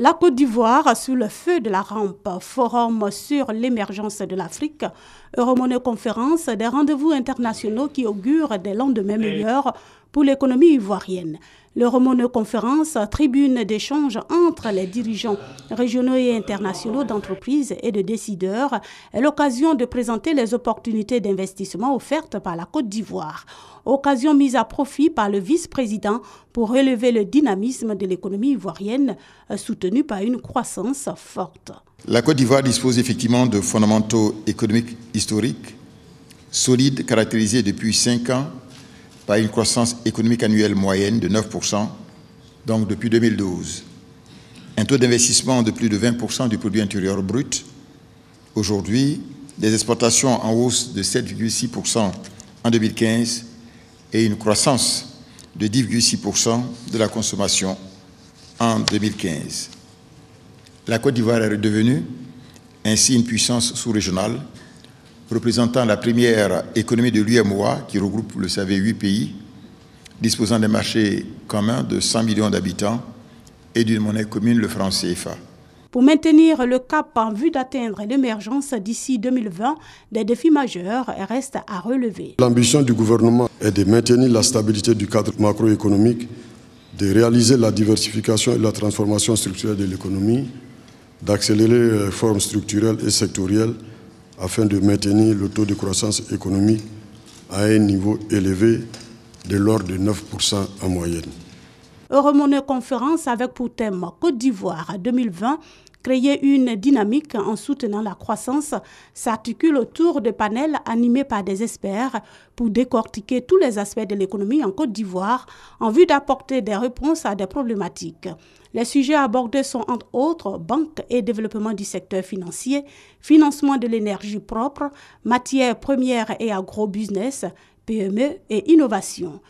La Côte d'Ivoire sous le feu de la rampe, forum sur l'émergence de l'Afrique, Euromoney Conférence, des rendez-vous internationaux qui augurent des lendemains meilleurs pour l'économie ivoirienne. L'Euromoney Conférence, tribune d'échange entre les dirigeants régionaux et internationaux d'entreprises et de décideurs, est l'occasion de présenter les opportunités d'investissement offertes par la Côte d'Ivoire. Occasion mise à profit par le vice-président pour relever le dynamisme de l'économie ivoirienne, soutenue par une croissance forte. La Côte d'Ivoire dispose effectivement de fondamentaux économiques historiques, solides, caractérisés depuis 5 ans par une croissance économique annuelle moyenne de 9%, donc depuis 2012. Un taux d'investissement de plus de 20% du produit intérieur brut. Aujourd'hui, des exportations en hausse de 7,6% en 2015 et une croissance de 10,6% de la consommation en 2015. La Côte d'Ivoire est redevenue ainsi une puissance sous-régionale, représentant la première économie de l'UEMOA, qui regroupe, vous le savez, 8 pays, disposant d'un marché commun de 100 millions d'habitants et d'une monnaie commune, le franc CFA. Pour maintenir le cap en vue d'atteindre l'émergence d'ici 2020, des défis majeurs restent à relever. L'ambition du gouvernement est de maintenir la stabilité du cadre macroéconomique, de réaliser la diversification et la transformation structurelle de l'économie, d'accélérer les réformes structurelles et sectorielles afin de maintenir le taux de croissance économique à un niveau élevé de l'ordre de 9% en moyenne. Euromoney Conférence avec pour thème Côte d'Ivoire 2020, créer une dynamique en soutenant la croissance, s'articule autour de panels animés par des experts pour décortiquer tous les aspects de l'économie en Côte d'Ivoire en vue d'apporter des réponses à des problématiques. Les sujets abordés sont entre autres banque et développement du secteur financier, financement de l'énergie propre, matières premières et agro-business, PME et innovation.